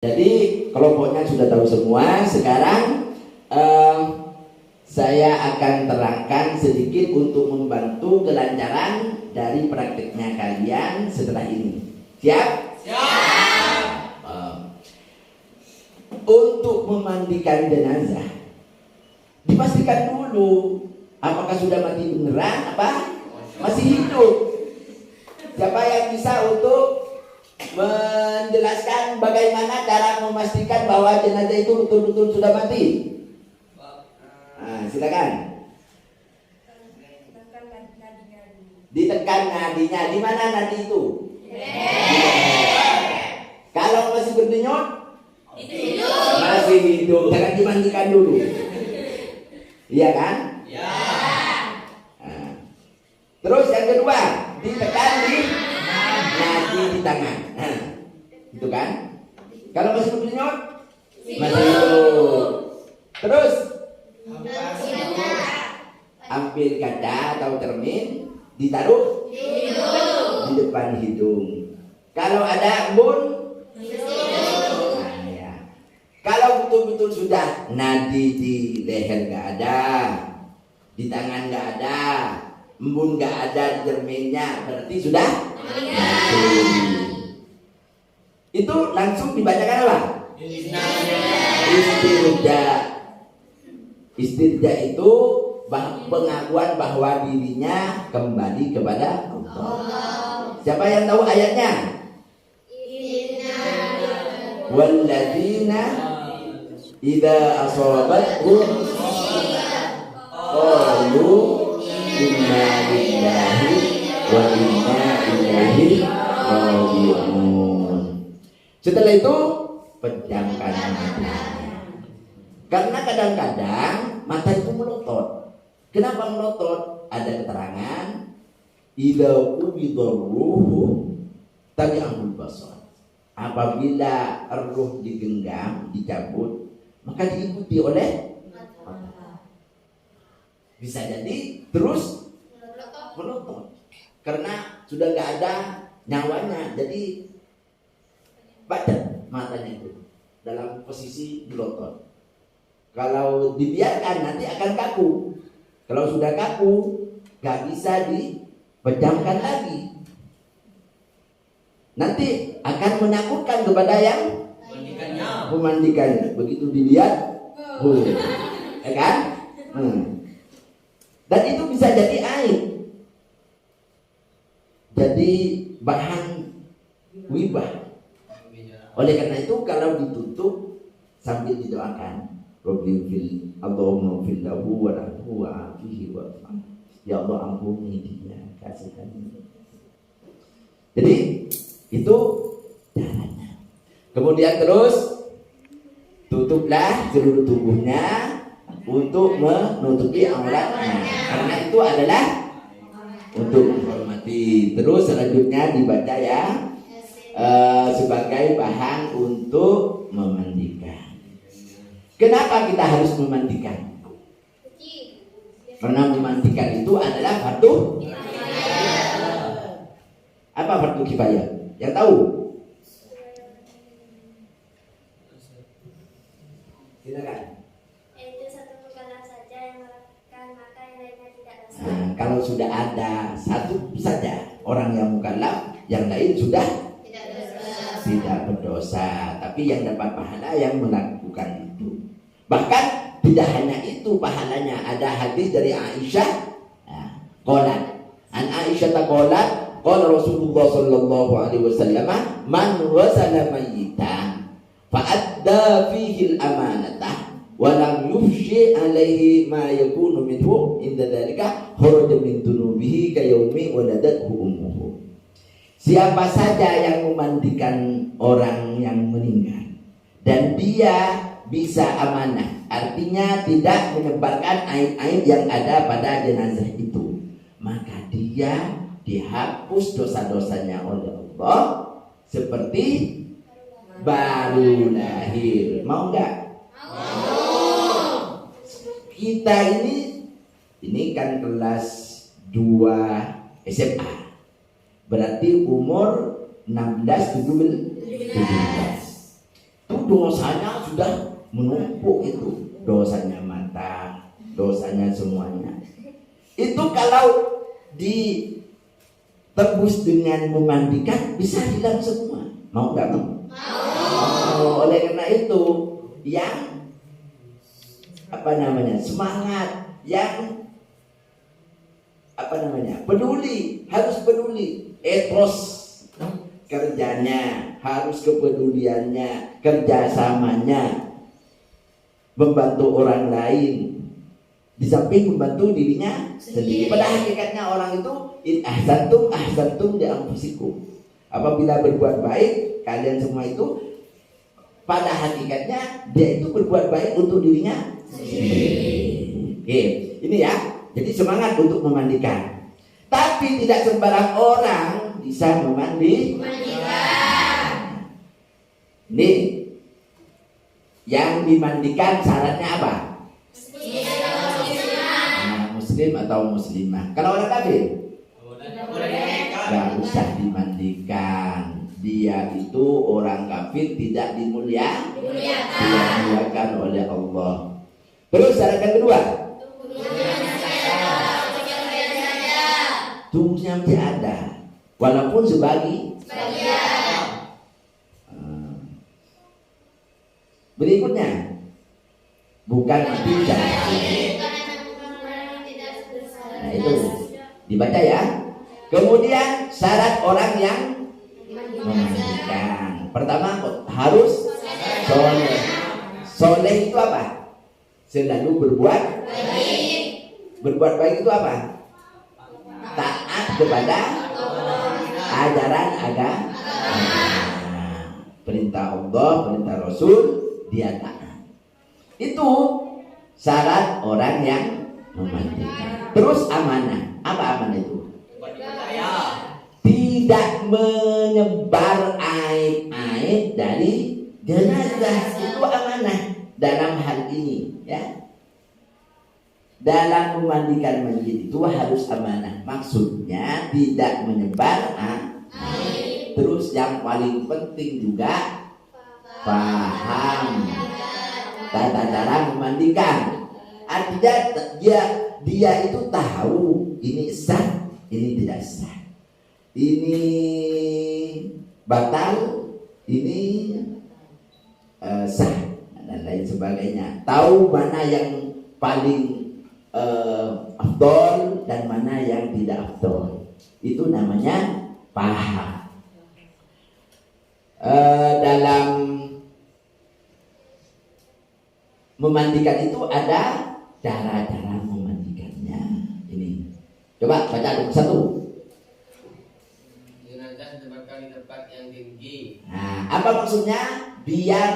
Jadi kelompoknya sudah tahu semua. Sekarang saya akan terangkan sedikit untuk membantu kelancaran dari praktiknya kalian setelah ini. Siap? Siap. Untuk memandikan jenazah, dipastikan dulu apakah sudah mati beneran apa masih hidup. Siapa yang bisa untuk menjelaskan bagaimana cara memastikan bahwa jenazah itu betul-betul sudah mati? Nah, silakan. Ditekan nadinya. Di mana nadi itu? Kalau masih berdenyut, masih hidup. Jangan dimandikan dulu. Iya kan? Ya. Nah. Terus yang kedua, ditekan di nadi di tangan. Nah, itu kan? Kalau masih berdenyut, masih hidup. Terus ambil kaca atau cermin, ditaruh di depan hidung. Kalau ada embun, nah, ya. Kalau betul-betul sudah nadi di leher nggak ada, di tangan nggak ada, embun nggak ada di cerminnya, berarti sudah mati. Itu langsung dibacakan apa? Istirja. Istirja itu pengakuan bahwa dirinya kembali kepada Allah. Siapa yang tahu ayatnya? Walladzina idza asabathum qalu inna lillahi wa inna ilaihi raji'un. Setelah itu pejamkan mata. Karena kadang-kadang mata itu melotot. Kenapa melotot? Ada keterangan idza qubidar ruhu tabi'ahul basar. Apabila ruh digenggam, dicabut, maka diikuti oleh mata. Bisa jadi terus melotot karena sudah nggak ada nyawanya, jadi padat matanya itu dalam posisi melotot. Kalau dibiarkan nanti akan kaku. Kalau sudah kaku, nggak bisa dipejamkan lagi. Nanti akan menakutkan kepada yang memandikannya. Begitu dilihat, ya kan? Dan itu bisa jadi aib, jadi bahan wibah. Oleh karena itu kalau ditutup sambil didoakan, Rabbil Allahumma fil lahu wa lahu wa afihi wa ya Allah ampuni dia, kasihkan dia. Jadi itu caranya. Kemudian terus tutuplah seluruh tubuhnya untuk menutupi auratnya, karena itu adalah untuk menghormati. Terus selanjutnya dibaca ya sebagai bahan untuk memandikan. Kenapa kita harus memandikan? Karena memandikan itu adalah fardu. Apa fardu kifayah? Yang tahu? Silakan. Itu satu mukallaf saja yang melakukan, maka yang lainnya tidak dosa. Nah, kalau sudah ada satu saja orang yang mukallaf, yang lain sudah tidak berdosa. Tapi yang dapat pahala yang melakukan itu. Bahkan tidak hanya itu pahalanya, ada hadis dari Aisyah. Qalat an Aisyah taqalat qala Rasulullah sallallahu alaihi wasallam man ghasala mayyitan fa adda fihi al-amanatah wa lam yufshi alaihi ma yakunu minhu inda dzalika kharaja min dunubihi ka yaumi waladathu ummuhu. Siapa saja yang memandikan orang yang meninggal dan dia bisa amanah, artinya tidak menyebarkan aib-aib yang ada pada jenazah itu, maka dia dihapus dosa-dosanya oleh Allah seperti baru lahir. Mau enggak? Mau. Kita ini kan kelas 2 SMA. Berarti umur 16, 17. dosanya sudah menumpuk itu. Dosanya mata, dosanya semuanya. Itu kalau ditebus dengan memandikan bisa hilang semua. Mau nggak mau? Mau. Oleh karena itu yang semangat, yang peduli, harus peduli, etos kerjanya, harus kepeduliannya, kerjasamanya, membantu orang lain di samping membantu dirinya sendiri. Pada hakikatnya orang itu ahsantum li anfusikum. Apabila berbuat baik, kalian semua itu pada hakikatnya dia itu berbuat baik untuk dirinya sendiri. Oke, ini ya. Jadi semangat untuk memandikan. Tapi tidak sembarang orang bisa memandikan. Ini yang dimandikan syaratnya apa? Muslim atau muslimah. Kalau orang kafir nggak usah dimandikan. Dia itu orang kafir tidak dimuliakan oleh Allah. Terus syarat yang kedua, tubuhnya masih ada, walaupun sebagian. Berikutnya, bukan mati secara fisik. Nah itu dibaca ya. Kemudian syarat orang yang memandikan, pertama harus soleh. Soleh itu apa? Selalu berbuat baik. Berbuat baik itu apa? Taat kepada ajaran agama. Perintah Allah, perintah Rasul, dia taat. Itu syarat orang yang memandikan. Terus amanah. Apa amanah itu? Tidak menyebar aib-aib dari jenazah. Itu amanah dalam hal ini ya. Dalam memandikan mayit itu harus amanah. Maksudnya tidak menyebar aib. Terus yang paling penting juga paham tata cara memandikan. Artinya dia itu tahu ini sah, ini tidak sah, ini batal, ini sah dan lain sebagainya. Tahu mana yang paling afdol dan mana yang tidak afdol. Itu namanya paham. Dalam memandikan itu ada cara-cara memandikannya. Ini coba baca satu. Jenazah ditempatkan di tempat yang tinggi. Nah, apa maksudnya? Biar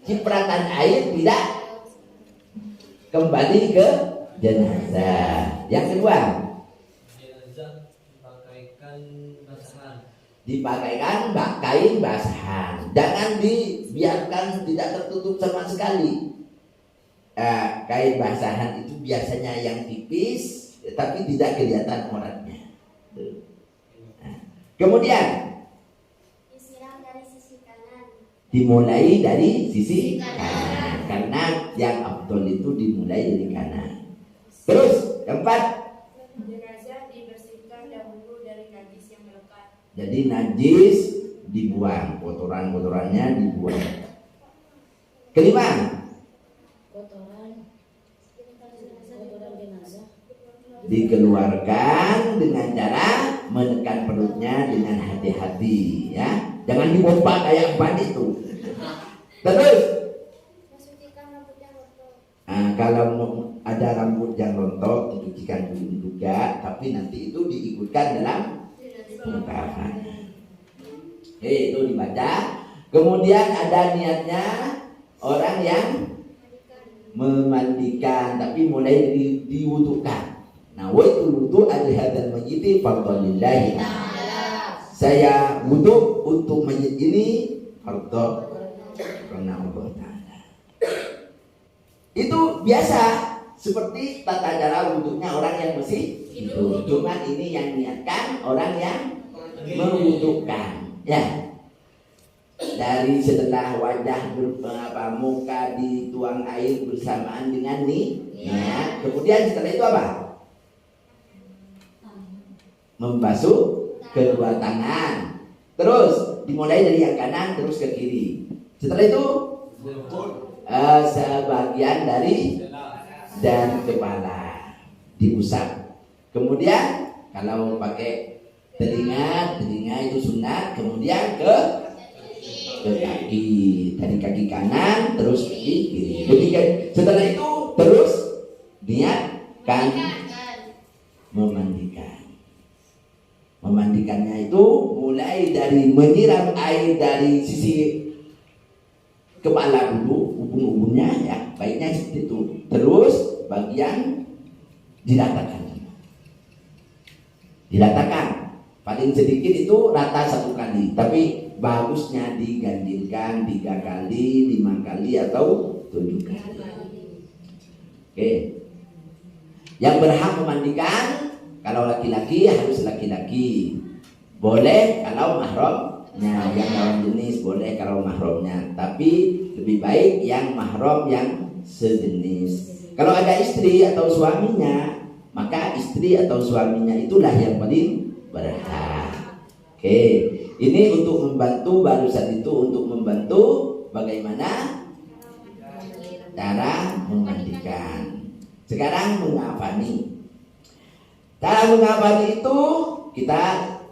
cipratan air tidak kembali ke jenazah. Yang kedua, jenazah dipakaikan basahan. Dipakaikan kain basahan. Jangan dibiarkan tidak tertutup sama sekali. Kain basahan itu biasanya yang tipis, tapi tidak kelihatan orangnya. Kemudian disiram dari sisi kanan. dimulai dari sisi kanan, karena yang afdol itu dimulai dari kanan. Terus keempat, jenazah dibersihkan dahulu dari najis yang melekat. jadi najis dibuang, kotoran-kotorannya dibuang. Kelima, kotoran jenazah dikeluarkan dengan cara menekan perutnya dengan hati-hati ya. Jangan dipompa kayak ban itu. Terus Mensucikan rambut yang kotor. kalau ada rambut yang rontok dicucikan dulu juga, tapi nanti itu diikutkan dalam pengungkapan. Itu dibaca. Kemudian ada niatnya orang yang memandikan, tapi mulai diwudukan. Nah, waitul wudu al-hadal mayyiti fardholillahi. Saya wudu untuk mayit ini fardhu karena Allah Ta'ala. Itu biasa seperti tata cara wudunya orang yang masih hidup. Cuma ini yang niatkan orang yang mewudukan. Ya. dari setelah wajah muka dituang air bersamaan dengan niat. Kemudian setelah itu apa? Membasuh kedua tangan. Terus dimulai dari yang kanan terus ke kiri. Setelah itu sebagian dari dan kepala diusap. Kemudian kalau pakai telinga itu sunat. Kemudian ke kaki, dari kaki kanan terus kaki kiri. Setelah itu terus niatkan memandikan. Memandikannya itu mulai dari menyiram air dari sisi kepala dulu, ubun-ubunnya ya, baiknya seperti itu. Terus bagian diratakan. Paling sedikit itu rata 1 kali, tapi bagusnya digandingkan 3 kali, 5 kali atau 7 kali. Oke. Yang berhak memandikan kalau laki-laki harus laki-laki. Boleh kalau mahramnya, yang lawan jenis boleh kalau mahramnya, tapi lebih baik yang mahram yang sejenis. Kalau ada istri atau suaminya, maka istri atau suaminya itulah yang paling berhak. Oke, ini untuk membantu, barusan itu untuk membantu bagaimana cara memandikan. Sekarang mengafani. Cara mengafani itu kita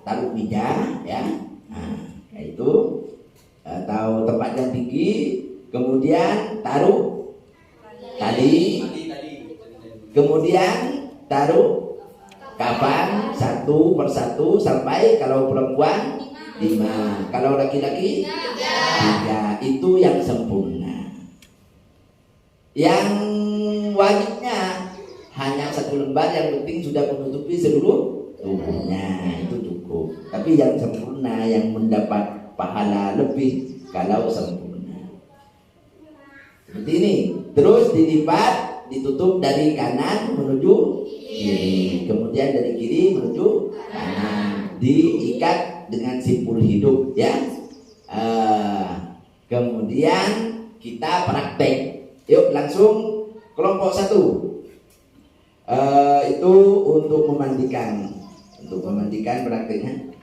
taruh meja ya, itu atau tempat yang tinggi, kemudian taruh tali, kemudian taruh kafan 1 persatu sampai kalau perempuan 5, kalau laki-laki 3. Itu yang sempurna. Yang wajibnya hanya 1 lembar, yang penting sudah menutupi seluruh tubuhnya, itu cukup. Tapi yang sempurna, yang mendapat pahala lebih kalau sempurna. Seperti ini. Terus dilipat, ditutup dari kanan menuju kiri, kemudian dari kiri menuju kanan, diikat dengan simpul hidup ya. Kemudian kita praktek. Yuk langsung kelompok 1. Itu untuk memandikan prakteknya.